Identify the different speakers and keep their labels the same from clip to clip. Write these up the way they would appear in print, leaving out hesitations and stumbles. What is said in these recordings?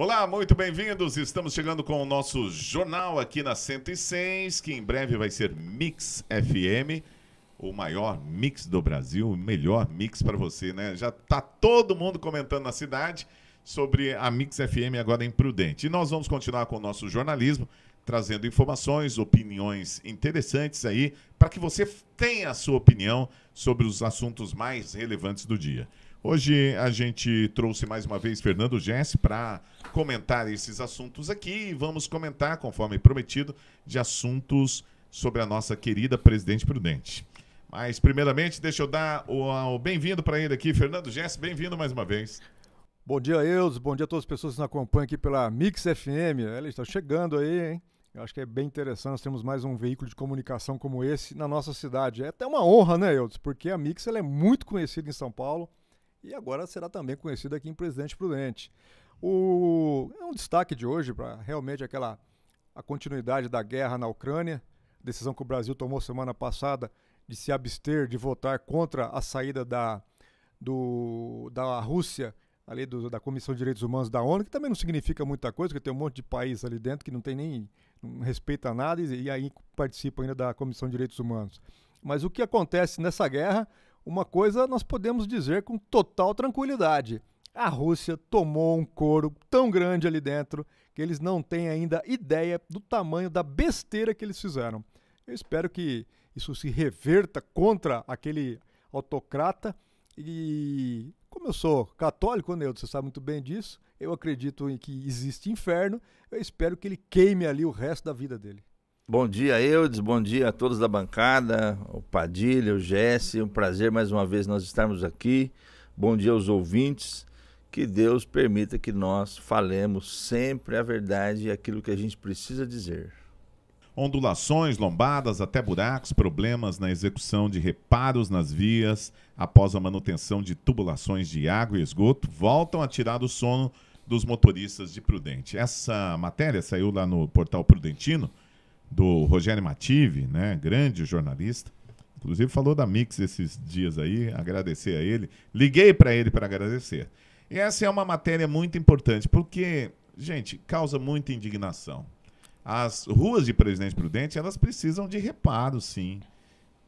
Speaker 1: Olá, muito bem-vindos. Estamos chegando com o nosso jornal aqui na 106, que em breve vai ser Mix FM, o maior mix do Brasil, o melhor mix para você, né? Já tá todo mundo comentando na cidade sobre a Mix FM agora em Prudente. E nós vamos continuar com o nosso jornalismo, trazendo informações, opiniões interessantes aí, para que você tenha a sua opinião sobre os assuntos mais relevantes do dia. Hoje a gente trouxe mais uma vez Fernando Gessi para comentar esses assuntos aqui e vamos comentar, conforme prometido, de assuntos sobre a nossa querida Presidente Prudente. Mas, primeiramente, deixa eu dar o bem-vindo para ele aqui. Fernando Gessi, bem-vindo mais uma vez.
Speaker 2: Bom dia, Eudes. Bom dia a todas as pessoas que nos acompanham aqui pela Mix FM. Ela está chegando aí, hein? Eu acho que é bem interessante, nós temos mais um veículo de comunicação como esse na nossa cidade. É até uma honra, né, Eudes? Porque a Mix ela é muito conhecida em São Paulo e agora será também conhecida aqui em Presidente Prudente. É um destaque de hoje para realmente a continuidade da guerra na Ucrânia, decisão que o Brasil tomou semana passada de se abster de votar contra a saída da Rússia ali da Comissão de Direitos Humanos da ONU, que também não significa muita coisa, porque tem um monte de país ali dentro que não respeita nada e aí participa ainda da Comissão de Direitos Humanos. Mas o que acontece nessa guerra, uma coisa nós podemos dizer com total tranquilidade. A Rússia tomou um couro tão grande ali dentro que eles não têm ainda ideia do tamanho da besteira que eles fizeram. Eu espero que isso se reverta contra aquele autocrata e, como eu sou católico, né, você sabe muito bem disso, eu acredito em que existe inferno, eu espero que ele queime ali o resto da vida dele.
Speaker 3: Bom dia, Eudes, bom dia a todos da bancada, o Padilha, o Gessi, um prazer mais uma vez nós estarmos aqui. Bom dia aos ouvintes, que Deus permita que nós falemos sempre a verdade e aquilo que a gente precisa dizer.
Speaker 1: Ondulações, lombadas, até buracos, problemas na execução de reparos nas vias após a manutenção de tubulações de água e esgoto voltam a tirar do sono dos motoristas de Prudente. Essa matéria saiu lá no portal Prudentino, do Rogério Mative, né, grande jornalista, inclusive falou da Mix esses dias aí, agradecer a ele, liguei para ele para agradecer. E essa é uma matéria muito importante, porque, gente, causa muita indignação. As ruas de Presidente Prudente, elas precisam de reparo, sim,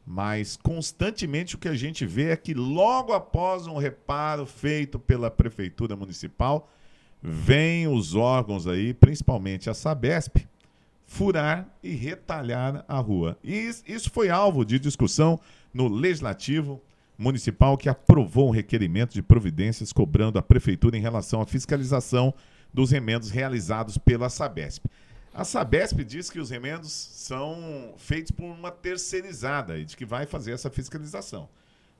Speaker 1: mas constantemente o que a gente vê é que logo após um reparo feito pela Prefeitura Municipal, vêm os órgãos aí, principalmente a Sabesp, furar e retalhar a rua. E isso foi alvo de discussão no Legislativo Municipal, que aprovou um requerimento de providências cobrando a Prefeitura em relação à fiscalização dos remendos realizados pela Sabesp. A Sabesp diz que os remendos são feitos por uma terceirizada e de que vai fazer essa fiscalização.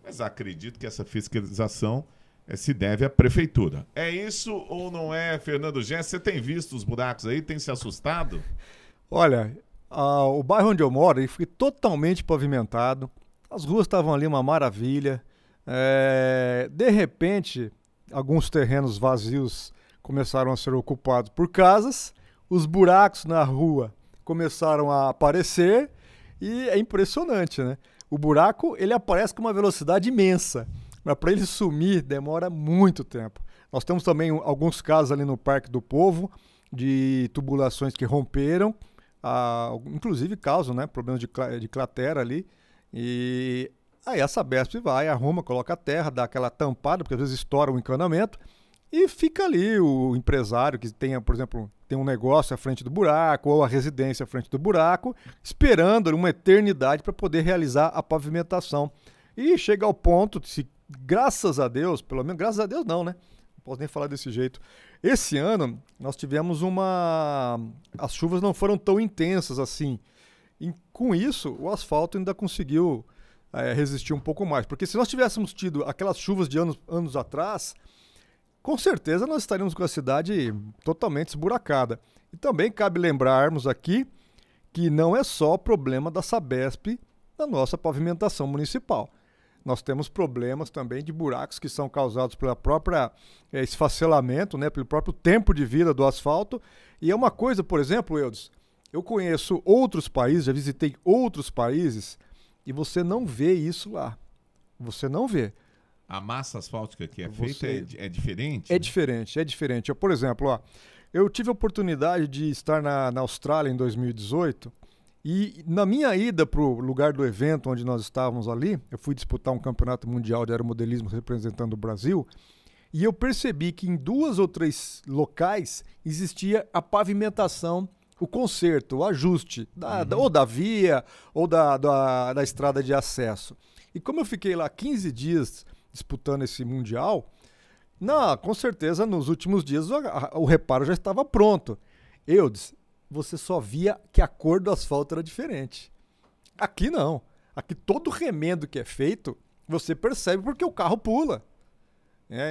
Speaker 1: Mas acredito que essa fiscalização se deve à Prefeitura. É isso ou não é, Fernando Gessi? Você tem visto os buracos aí? Tem se assustado?
Speaker 2: Olha, o bairro onde eu moro ele foi totalmente pavimentado, as ruas estavam ali uma maravilha, de repente alguns terrenos vazios começaram a ser ocupados por casas, os buracos na rua começaram a aparecer e é impressionante, né? O buraco ele aparece com uma velocidade imensa, mas para ele sumir demora muito tempo. Nós temos também alguns casos ali no Parque do Povo de tubulações que romperam, inclusive causam, né, problemas de cratera ali, e aí a Sabesp vai, arruma, coloca a terra, dá aquela tampada, porque às vezes estoura o encanamento, e fica ali o empresário que tenha, por exemplo, tem um negócio à frente do buraco, ou a residência à frente do buraco, esperando uma eternidade para poder realizar a pavimentação. E chega ao ponto de, se, graças a Deus, pelo menos graças a Deus não, né? Não posso nem falar desse jeito. Esse ano, nós tivemos as chuvas não foram tão intensas assim. E com isso, o asfalto ainda conseguiu resistir um pouco mais. Porque se nós tivéssemos tido aquelas chuvas de anos atrás, com certeza nós estaríamos com a cidade totalmente esburacada. E também cabe lembrarmos aqui que não é só problema da Sabesp na nossa pavimentação municipal. Nós temos problemas também de buracos que são causados pela própria esfacelamento, né, pelo próprio tempo de vida do asfalto. E é uma coisa, por exemplo, Eudes, eu conheço outros países, já visitei outros países e você não vê isso lá. Você não vê.
Speaker 1: A massa asfáltica que é feita é diferente?
Speaker 2: É diferente, é diferente. Por exemplo, Eu tive a oportunidade de estar na Austrália em 2018 e na minha ida para o lugar do evento onde nós estávamos ali, eu fui disputar um campeonato mundial de aeromodelismo representando o Brasil e eu percebi que em 2 ou 3 locais existia a pavimentação, o conserto, o ajuste, ou da via ou da estrada de acesso. E como eu fiquei lá 15 dias disputando esse mundial, com certeza nos últimos dias o reparo já estava pronto. Eudes, você só via que a cor do asfalto era diferente. Aqui não. Aqui todo remendo que é feito, você percebe porque o carro pula.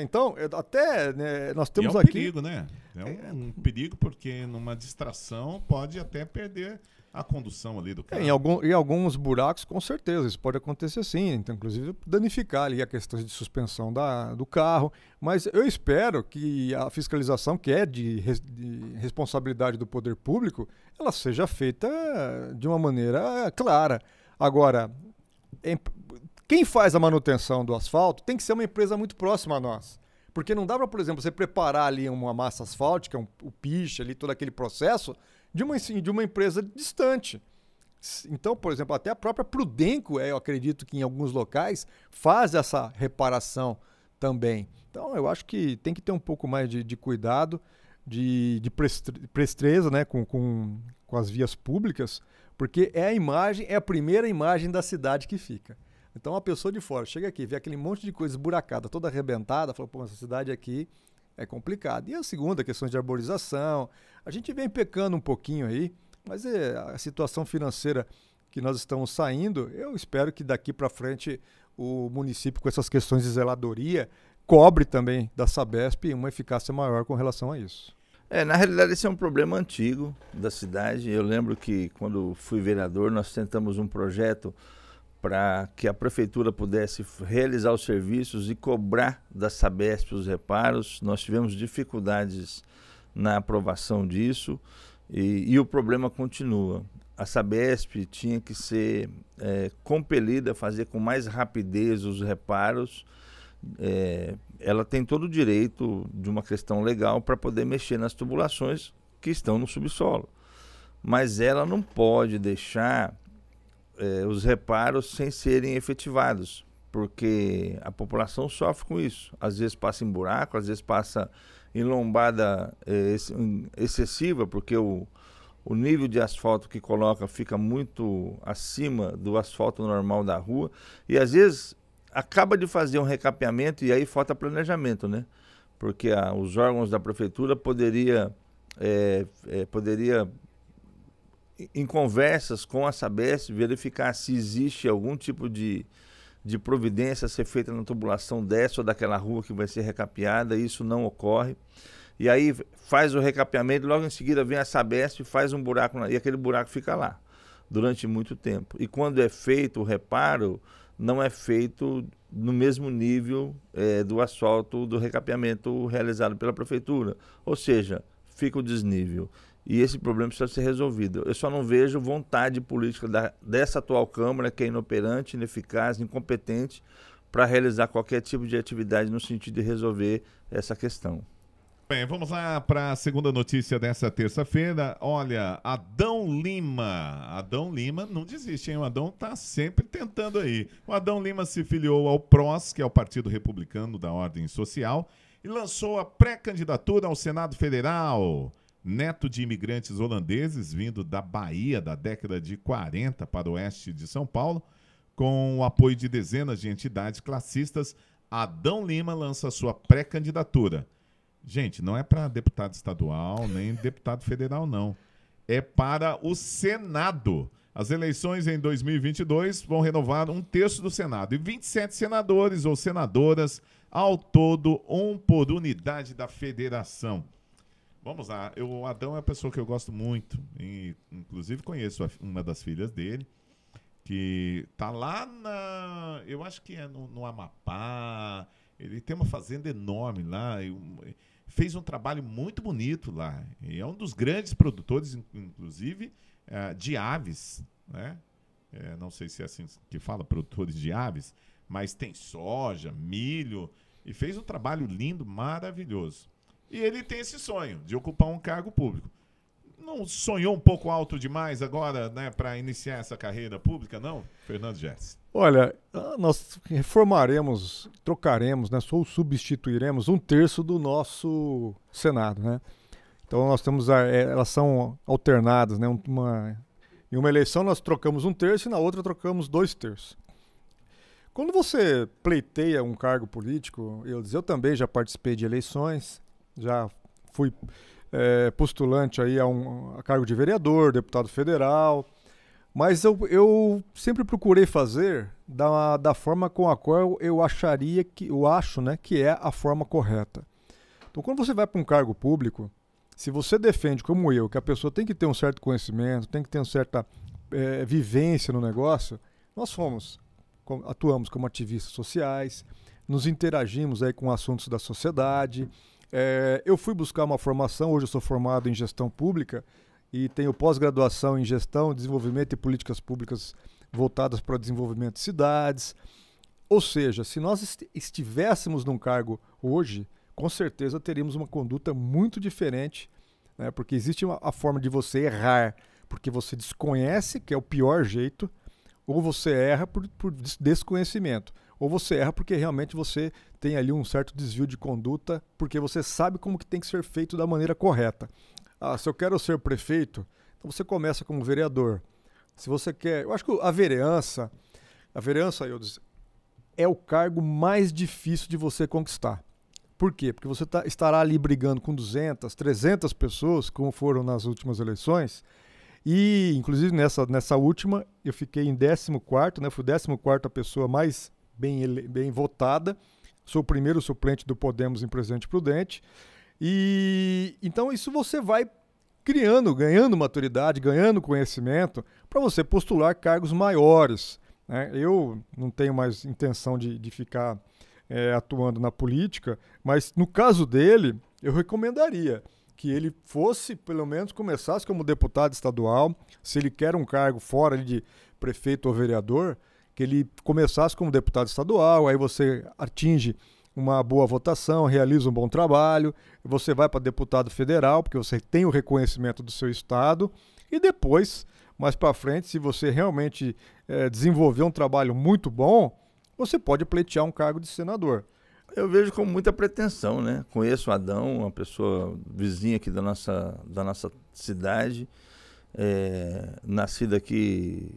Speaker 2: Então, até né, nós temos
Speaker 1: aqui...
Speaker 2: É um
Speaker 1: perigo, né? É um perigo porque numa distração pode até perder a condução ali do carro.
Speaker 2: Em alguns buracos, com certeza, isso pode acontecer sim. Então, inclusive, danificar ali a questão de suspensão do carro. Mas eu espero que a fiscalização, que é de responsabilidade do poder público, ela seja feita de uma maneira clara. Agora, quem faz a manutenção do asfalto tem que ser uma empresa muito próxima a nós. Porque não dá para, por exemplo, você preparar ali uma massa asfáltica, o piche ali, todo aquele processo, de uma empresa distante. Então, por exemplo, até a própria Prudenco, eu acredito que em alguns locais, faz essa reparação também. Então, eu acho que tem que ter um pouco mais de cuidado, de presteza, né, com as vias públicas, porque é a primeira imagem da cidade que fica. Então, uma pessoa de fora chega aqui, vê aquele monte de coisa esburacada, toda arrebentada, fala, pô, essa cidade aqui é complicada. E a segunda, questão de arborização, a gente vem pecando um pouquinho aí, mas a situação financeira que nós estamos saindo, eu espero que daqui para frente o município, com essas questões de zeladoria, cobre também da Sabesp uma eficácia maior com relação a isso.
Speaker 3: Na realidade, esse é um problema antigo da cidade. Eu lembro que quando fui vereador, nós tentamos um projeto para que a prefeitura pudesse realizar os serviços e cobrar da Sabesp os reparos. Nós tivemos dificuldades na aprovação disso e o problema continua. A Sabesp tinha que ser compelida a fazer com mais rapidez os reparos. Ela tem todo o direito de uma questão legal para poder mexer nas tubulações que estão no subsolo, mas ela não pode deixar os reparos sem serem efetivados, porque a população sofre com isso. Às vezes passa em buraco, às vezes passa em lombada excessiva, porque o nível de asfalto que coloca fica muito acima do asfalto normal da rua, e às vezes acaba de fazer um recapeamento e aí falta planejamento, né? Porque os órgãos da prefeitura poderia em conversas com a Sabesp, verificar se existe algum tipo de providência a ser feita na tubulação dessa ou daquela rua que vai ser recapeada. Isso não ocorre. E aí faz o recapeamento, logo em seguida vem a Sabesp e faz um buraco, e aquele buraco fica lá durante muito tempo. E quando é feito o reparo, não é feito no mesmo nível do asfalto do recapeamento realizado pela prefeitura. Ou seja, fica o desnível. E esse problema precisa ser resolvido. Eu só não vejo vontade política dessa atual Câmara, que é inoperante, ineficaz, incompetente, para realizar qualquer tipo de atividade no sentido de resolver essa questão.
Speaker 1: Bem, vamos lá para a segunda notícia dessa terça-feira. Olha, Adão Lima não desiste, hein? O Adão está sempre tentando aí. O Adão Lima se filiou ao PROS, que é o Partido Republicano da Ordem Social, e lançou a pré-candidatura ao Senado Federal. Neto de imigrantes holandeses vindo da Bahia da década de 40 para o oeste de São Paulo, com o apoio de dezenas de entidades classistas, Adão Lima lança sua pré-candidatura. Gente, não é para deputado estadual nem deputado federal, não. É para o Senado. As eleições em 2022 vão renovar 1/3 do Senado e 27 senadores ou senadoras, ao todo, um por unidade da federação. Vamos lá, o Adão é uma pessoa que eu gosto muito, e, inclusive conheço uma das filhas dele, que tá lá eu acho que é no Amapá, ele tem uma fazenda enorme lá, fez um trabalho muito bonito lá, e é um dos grandes produtores, inclusive, de aves, né? Não sei se é assim que fala, produtores de aves, mas tem soja, milho, e fez um trabalho lindo, maravilhoso. E ele tem esse sonho de ocupar um cargo público. Não sonhou um pouco alto demais agora, né, para iniciar essa carreira pública, não, Fernando Jesse?
Speaker 2: Olha, nós reformaremos, trocaremos, né, ou substituiremos 1/3 do nosso Senado, né? Então nós temos, elas são alternadas, né? Em uma eleição nós trocamos 1/3 e na outra trocamos 2/3. Quando você pleiteia um cargo político, eu também já participei de eleições, já fui postulante aí a cargo de vereador, deputado federal, mas eu sempre procurei fazer da forma com a qual eu acho, né, que é a forma correta. Então, quando você vai para um cargo público, se você defende, como eu, que a pessoa tem que ter um certo conhecimento, tem que ter uma certa vivência no negócio, nós atuamos como ativistas sociais, nos interagimos aí com assuntos da sociedade. Eu fui buscar uma formação, hoje eu sou formado em gestão pública e tenho pós-graduação em gestão, desenvolvimento e políticas públicas voltadas para o desenvolvimento de cidades. Ou seja, se nós estivéssemos num cargo hoje, com certeza teríamos uma conduta muito diferente, né? Porque existe a forma de você errar porque você desconhece, que é o pior jeito, ou você erra por desconhecimento, ou você erra porque realmente você tem ali um certo desvio de conduta, porque você sabe como que tem que ser feito da maneira correta. Se eu quero ser prefeito, então você começa como vereador. Se você quer... Eu acho que a vereança, Eudes, é o cargo mais difícil de você conquistar. Por quê? Porque você estará ali brigando com 200, 300 pessoas, como foram nas últimas eleições, e, inclusive, nessa última, eu fiquei em 14º, né? Fui 14ª pessoa mais bem votada. Sou o primeiro suplente do Podemos em Presidente Prudente. E então isso você vai ganhando maturidade, ganhando conhecimento para você postular cargos maiores, né? Eu não tenho mais intenção de ficar atuando na política, mas no caso dele, eu recomendaria que ele fosse, pelo menos, começasse como deputado estadual, se ele quer um cargo fora de prefeito ou vereador, que ele começasse como deputado estadual, aí você atinge uma boa votação, realiza um bom trabalho, você vai para deputado federal, porque você tem o reconhecimento do seu estado, e depois, mais para frente, se você realmente desenvolver um trabalho muito bom, você pode pleitear um cargo de senador.
Speaker 3: Eu vejo com muita pretensão, né? Conheço o Adão, uma pessoa vizinha aqui da nossa cidade, nascida aqui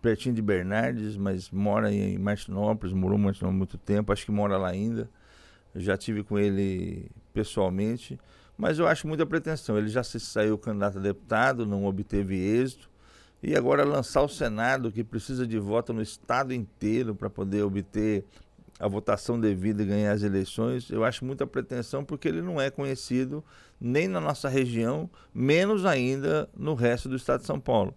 Speaker 3: pertinho de Bernardes, mas mora em Martinópolis, morou em Martinópolis há muito tempo, acho que mora lá ainda. Eu já tive com ele pessoalmente, mas eu acho muita pretensão. Ele já se saiu candidato a deputado, não obteve êxito, e agora lançar o Senado, que precisa de voto no estado inteiro para poder obter a votação devida e ganhar as eleições, eu acho muita pretensão, porque ele não é conhecido nem na nossa região, menos ainda no resto do estado de São Paulo.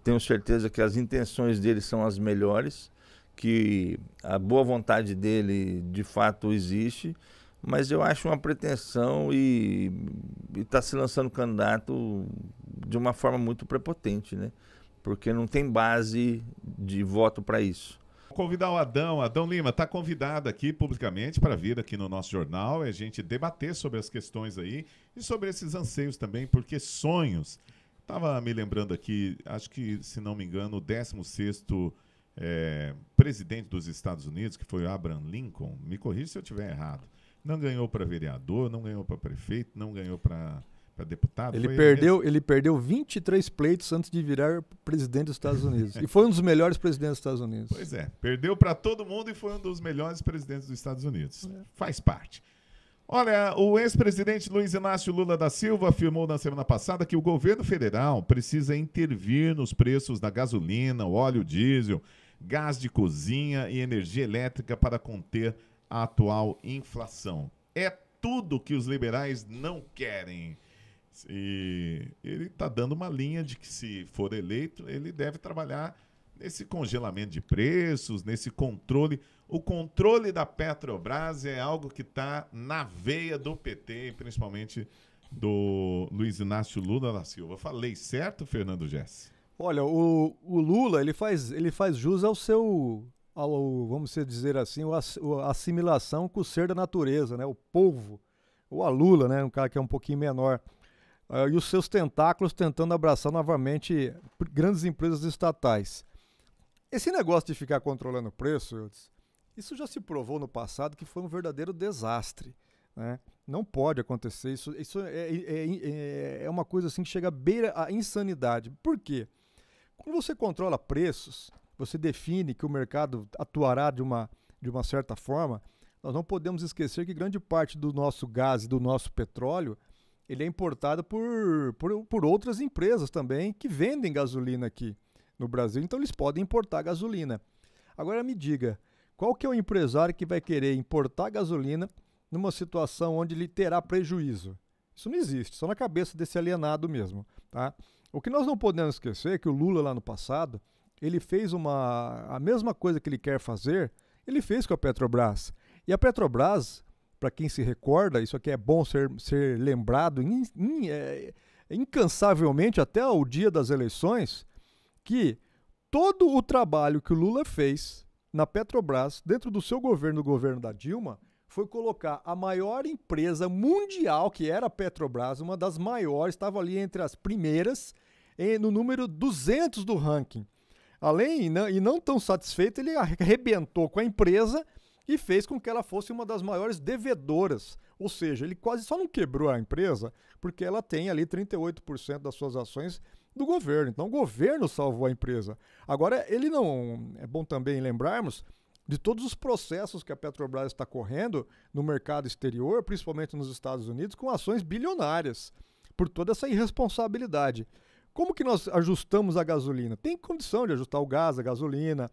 Speaker 3: Tenho certeza que as intenções dele são as melhores, que a boa vontade dele de fato existe, mas eu acho uma pretensão e está se lançando candidato de uma forma muito prepotente, né? Porque não tem base de voto para isso.
Speaker 1: Convidar o Adão Lima, está convidado aqui publicamente para vir aqui no nosso jornal e a gente debater sobre as questões aí e sobre esses anseios também, porque sonhos. Estava me lembrando aqui, acho que, se não me engano, o 16º presidente dos Estados Unidos, que foi o Abraham Lincoln, me corrija se eu estiver errado, não ganhou para vereador, não ganhou para prefeito, não ganhou para deputado.
Speaker 2: Ele perdeu 23 pleitos antes de virar presidente dos Estados Unidos. E foi um dos melhores presidentes dos Estados Unidos.
Speaker 1: Pois é, perdeu para todo mundo e foi um dos melhores presidentes dos Estados Unidos. Faz parte. Olha, o ex-presidente Luiz Inácio Lula da Silva afirmou na semana passada que o governo federal precisa intervir nos preços da gasolina, óleo diesel, gás de cozinha e energia elétrica para conter a atual inflação. É tudo que os liberais não querem. E ele está dando uma linha de que, se for eleito, ele deve trabalhar nesse congelamento de preços, nesse controle. O controle da Petrobras é algo que está na veia do PT, principalmente do Luiz Inácio Lula da Silva. Falei certo, Fernando Jesse?
Speaker 2: Olha, o Lula ele faz jus ao vamos dizer assim, a assimilação com o ser da natureza, né? O polvo, ou a lula, né? Um cara que é um pouquinho menor. E os seus tentáculos tentando abraçar novamente grandes empresas estatais. Esse negócio de ficar controlando o preço, isso já se provou no passado que foi um verdadeiro desastre, né? Não pode acontecer, isso é uma coisa assim que chega à beira a insanidade. Por quê? Quando você controla preços, você define que o mercado atuará de uma certa forma, nós não podemos esquecer que grande parte do nosso gás e do nosso petróleo ele é importado por outras empresas também que vendem gasolina aqui no Brasil, então eles podem importar gasolina. Agora me diga, qual que é o empresário que vai querer importar gasolina numa situação onde ele terá prejuízo? Isso não existe, só na cabeça desse alienado mesmo, tá? O que nós não podemos esquecer é que o Lula lá no passado, ele fez a mesma coisa que ele quer fazer, ele fez com a Petrobras. E a Petrobras, para quem se recorda, isso aqui é bom ser lembrado incansavelmente até o dia das eleições, que todo o trabalho que o Lula fez na Petrobras, dentro do seu governo, do governo da Dilma, foi colocar a maior empresa mundial, que era a Petrobras, uma das maiores, estava ali entre as primeiras, no número 200 do ranking. E não tão satisfeito, ele arrebentou com a empresa e fez com que ela fosse uma das maiores devedoras. Ou seja, ele quase só não quebrou a empresa porque ela tem ali 38% das suas ações do governo. Então o governo salvou a empresa. Agora, ele não... É bom também lembrarmos de todos os processos que a Petrobras está correndo no mercado exterior, principalmente nos Estados Unidos, com ações bilionárias, por toda essa irresponsabilidade. Como que nós ajustamos a gasolina? Tem condição de ajustar o gás, a gasolina,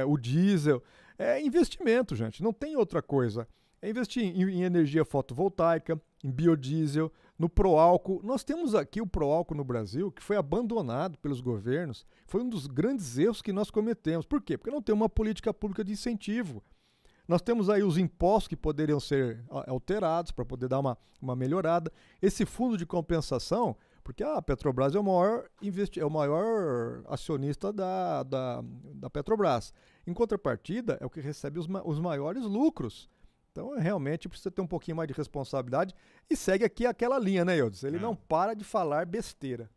Speaker 2: o diesel. É investimento, gente, não tem outra coisa. É investir em energia fotovoltaica, em biodiesel, no Proálcool. Nós temos aqui o Proálcool no Brasil, que foi abandonado pelos governos. Foi um dos grandes erros que nós cometemos. Por quê? Porque não tem uma política pública de incentivo. Nós temos aí os impostos que poderiam ser alterados para poder dar uma melhorada. Esse fundo de compensação, porque a Petrobras é o maior acionista da Petrobras. Em contrapartida, é o que recebe os maiores lucros. Então, realmente, precisa ter um pouquinho mais de responsabilidade. E segue aqui aquela linha, né, Eudes? Ele não para de falar besteira.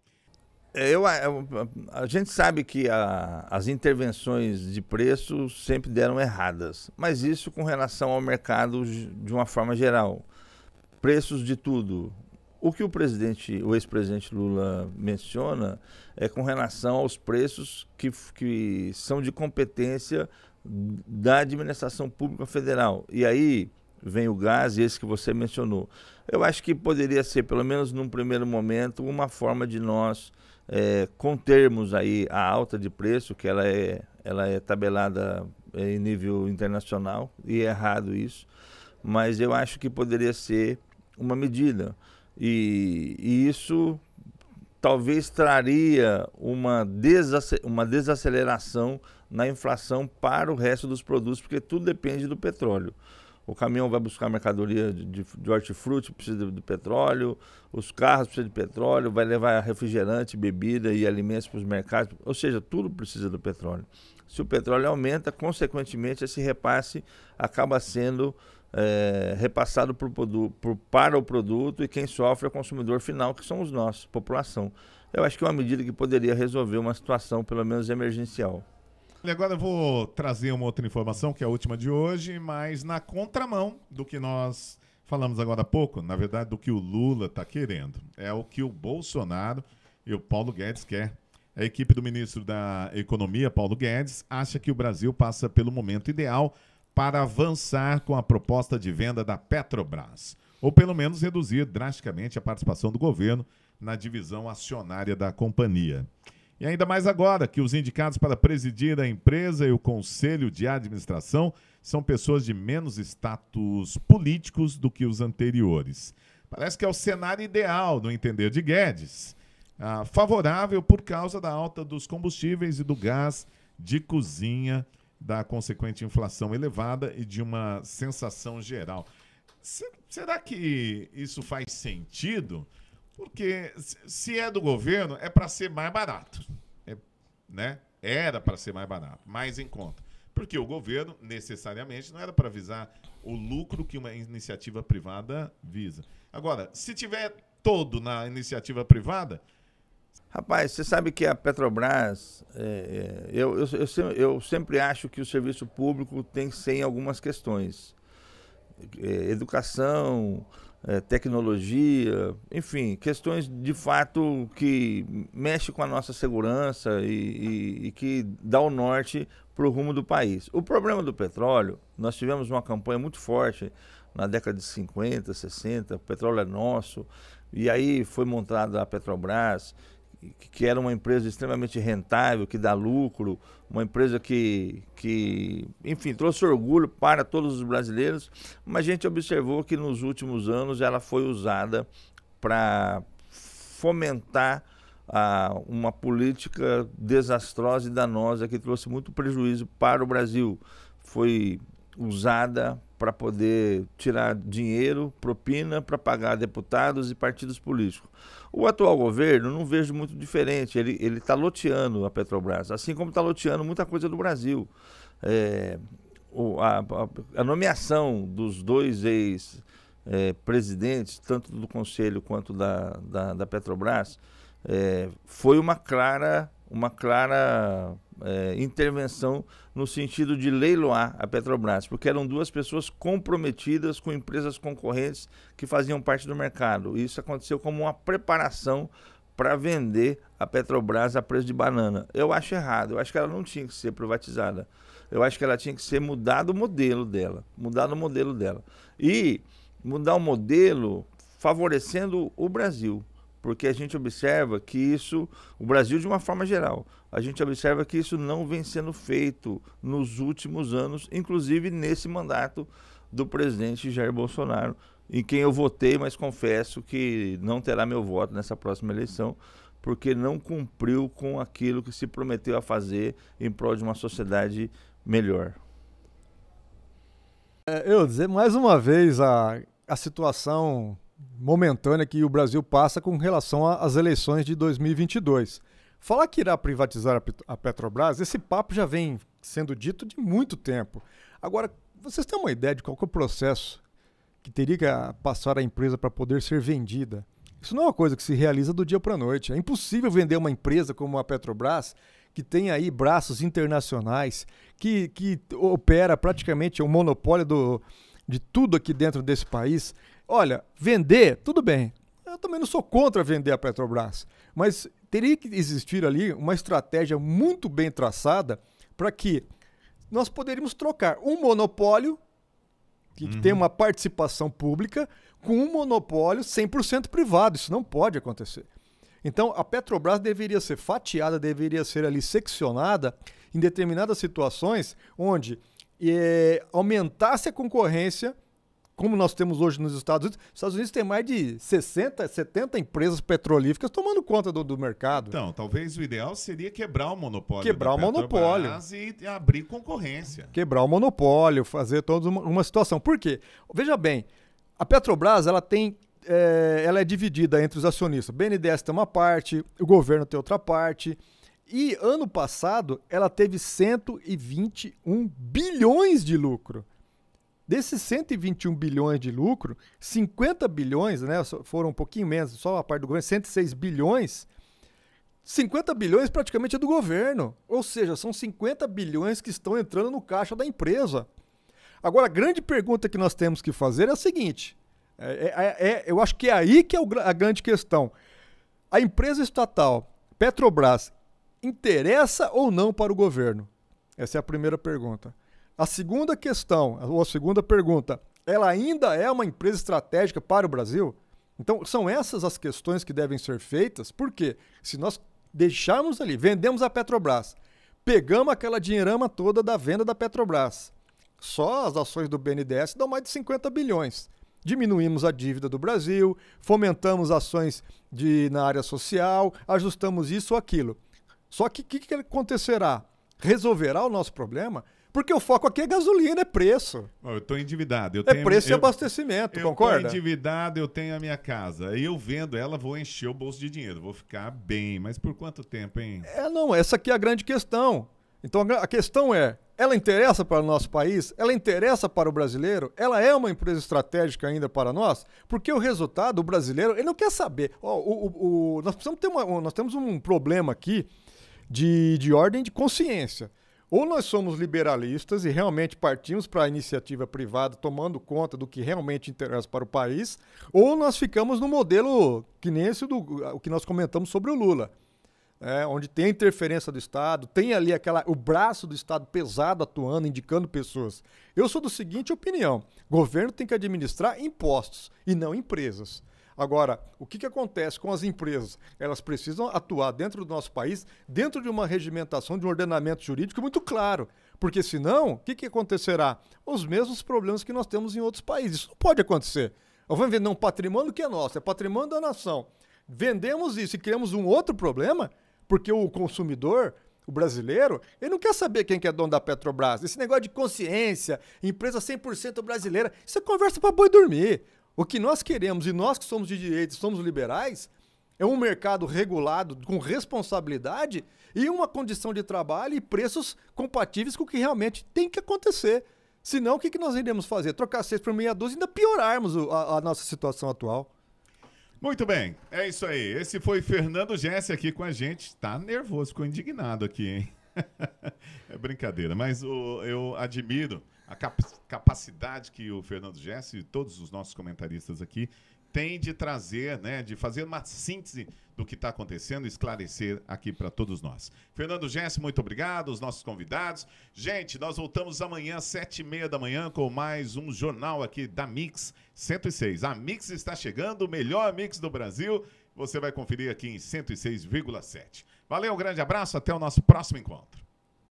Speaker 3: A gente sabe que as intervenções de preço sempre deram erradas, mas isso com relação ao mercado de uma forma geral. Preços de tudo. O que o ex-presidente Lula menciona é com relação aos preços que são de competência da administração pública federal. E aí vem o gás, esse que você mencionou. Eu acho que poderia ser, pelo menos num primeiro momento, uma forma de nós contermos aí a alta de preço, que ela é tabelada em nível internacional, e é errado isso, mas eu acho que poderia ser uma medida. E isso talvez traria uma desaceleração na inflação para o resto dos produtos, porque tudo depende do petróleo. O caminhão vai buscar mercadoria de hortifruti, precisa do petróleo, os carros precisam de petróleo, vai levar refrigerante, bebida e alimentos para os mercados, ou seja, tudo precisa do petróleo. Se o petróleo aumenta, consequentemente, esse repasse acaba sendo repassado para o produto, e quem sofre é o consumidor final, que somos nós, população. Eu acho que é uma medida que poderia resolver uma situação, pelo menos emergencial.
Speaker 1: E agora eu vou trazer uma outra informação, que é a última de hoje, mas na contramão do que nós falamos agora há pouco, na verdade, do que o Lula está querendo. É o que o Bolsonaro e o Paulo Guedes quer. A equipe do ministro da Economia, Paulo Guedes, acha que o Brasil passa pelo momento ideal para avançar com a proposta de venda da Petrobras, ou pelo menos reduzir drasticamente a participação do governo na divisão acionária da companhia. E ainda mais agora que os indicados para presidir a empresa e o conselho de administração são pessoas de menos status políticos do que os anteriores. Parece que é o cenário ideal, no entender de Guedes, favorável por causa da alta dos combustíveis e do gás de cozinha, da consequente inflação elevada e de uma sensação geral. Será que isso faz sentido? Porque se é do governo, é para ser mais barato, né? Era para ser mais barato, mais em conta. Porque o governo, necessariamente, não era para visar o lucro que uma iniciativa privada visa. Agora, se tiver todo na iniciativa privada...
Speaker 3: Rapaz, você sabe que a Petrobras, eu sempre acho que o serviço público tem que ser em algumas questões. Educação, tecnologia, enfim, questões de fato que mexem com a nossa segurança e que dá o norte para o rumo do país. O problema do petróleo, nós tivemos uma campanha muito forte na década de 50, 60, o petróleo é nosso, e aí foi montada a Petrobras, que era uma empresa extremamente rentável, que dá lucro, uma empresa que, enfim, trouxe orgulho para todos os brasileiros, mas a gente observou que nos últimos anos ela foi usada para fomentar uma política desastrosa e danosa que trouxe muito prejuízo para o Brasil. Foi usada para poder tirar dinheiro, propina, para pagar deputados e partidos políticos. O atual governo, não vejo muito diferente, ele está loteando a Petrobras, assim como está loteando muita coisa do Brasil. A nomeação dos dois ex-presidentes, tanto do Conselho quanto da Petrobras, foi uma clara intervenção no sentido de leiloar a Petrobras, porque eram duas pessoas comprometidas com empresas concorrentes que faziam parte do mercado. Isso aconteceu como uma preparação para vender a Petrobras a preço de banana. Eu acho errado, eu acho que ela não tinha que ser privatizada. Eu acho que ela tinha que ser mudado o modelo dela. E mudar o modelo favorecendo o Brasil. Porque a gente observa que isso, o Brasil de uma forma geral, a gente observa que isso não vem sendo feito nos últimos anos, inclusive nesse mandato do presidente Jair Bolsonaro, em quem eu votei, mas confesso que não terá meu voto nessa próxima eleição, porque não cumpriu com aquilo que se prometeu a fazer em prol de uma sociedade melhor.
Speaker 2: Eu dizer mais uma vez a situação momentânea que o Brasil passa com relação às eleições de 2022. Falar que irá privatizar a Petrobras, esse papo já vem sendo dito de muito tempo. Agora, vocês têm uma ideia de qual que é o processo que teria que passar a empresa para poder ser vendida? Isso não é uma coisa que se realiza do dia para a noite. É impossível vender uma empresa como a Petrobras, que tem aí braços internacionais, que opera praticamente um monopólio de tudo aqui dentro desse país. Olha, vender, tudo bem. Eu também não sou contra vender a Petrobras, mas teria que existir ali uma estratégia muito bem traçada para que nós poderíamos trocar um monopólio que tem uma participação pública com um monopólio 100% privado. Isso não pode acontecer. Então, a Petrobras deveria ser fatiada, deveria ser ali seccionada em determinadas situações onde aumentasse a concorrência, como nós temos hoje nos Estados Unidos. Os Estados Unidos tem mais de 60, 70 empresas petrolíferas tomando conta do mercado.
Speaker 1: Então, talvez o ideal seria quebrar o monopólio.
Speaker 2: Quebrar o monopólio.
Speaker 1: E abrir concorrência.
Speaker 2: Quebrar o monopólio, fazer toda uma situação. Por quê? Veja bem, a Petrobras ela é dividida entre os acionistas. O BNDES tem uma parte, o governo tem outra parte. E ano passado ela teve 121 bilhões de lucro. Desses 121 bilhões de lucro, 50 bilhões, né, foram um pouquinho menos, só a parte do governo, 106 bilhões, 50 bilhões praticamente é do governo. Ou seja, são 50 bilhões que estão entrando no caixa da empresa. Agora, a grande pergunta que nós temos que fazer é a seguinte, eu acho que é aí que é a grande questão. A empresa estatal, Petrobras, interessa ou não para o governo? Essa é a primeira pergunta. A segunda questão, ou a segunda pergunta, ela ainda é uma empresa estratégica para o Brasil? Então, são essas as questões que devem ser feitas, porque se nós deixarmos ali, vendemos a Petrobras, pegamos aquela dinheirama toda da venda da Petrobras, só as ações do BNDES dão mais de 50 bilhões. Diminuímos a dívida do Brasil, fomentamos ações na área social, ajustamos isso ou aquilo. Só que o que acontecerá? Resolverá o nosso problema? Porque o foco aqui é gasolina, é preço.
Speaker 1: Eu estou endividado.
Speaker 2: Preço e abastecimento, concorda?
Speaker 1: Eu estou endividado, eu tenho a minha casa. Aí eu vendo ela, vou encher o bolso de dinheiro, vou ficar bem. Mas por quanto tempo, hein?
Speaker 2: Essa aqui é a grande questão. Então a questão é, ela interessa para o nosso país? Ela interessa para o brasileiro? Ela é uma empresa estratégica ainda para nós? Porque o resultado, o brasileiro, ele não quer saber. Nós precisamos ter nós temos um problema aqui de ordem de consciência. Ou nós somos liberalistas e realmente partimos para a iniciativa privada, tomando conta do que realmente interessa para o país, ou nós ficamos no modelo que nem esse o que nós comentamos sobre o Lula, onde tem a interferência do Estado, tem ali o braço do Estado pesado atuando, indicando pessoas. Eu sou do seguinte opinião: governo tem que administrar impostos e não empresas. Agora, o que acontece com as empresas? Elas precisam atuar dentro do nosso país, dentro de uma regimentação, de um ordenamento jurídico muito claro. Porque senão, o que acontecerá? Os mesmos problemas que nós temos em outros países. Isso não pode acontecer. Nós vamos vender um patrimônio que é nosso, é patrimônio da nação. Vendemos isso e criamos um outro problema, porque o consumidor, o brasileiro, ele não quer saber quem que é dono da Petrobras. Esse negócio de consciência, empresa 100% brasileira, isso é conversa para boi dormir. O que nós queremos, e nós que somos de direita, somos liberais, é um mercado regulado, com responsabilidade e uma condição de trabalho e preços compatíveis com o que realmente tem que acontecer. Senão, o que nós iremos fazer? Trocar 6 por meia dúzia e ainda piorarmos a nossa situação atual.
Speaker 1: Muito bem, é isso aí. Esse foi Fernando Gessi aqui com a gente. Tá nervoso, ficou indignado aqui, hein? É brincadeira, mas eu admiro a capacidade que o Fernando Gessi e todos os nossos comentaristas aqui têm de trazer, né, de fazer uma síntese do que está acontecendo e esclarecer aqui para todos nós. Fernando Gessi, muito obrigado, os nossos convidados. Gente, nós voltamos amanhã às 7h30 da manhã com mais um jornal aqui da Mix 106. A Mix está chegando, o melhor mix do Brasil. Você vai conferir aqui em 106,7. Valeu, um grande abraço, até o nosso próximo encontro.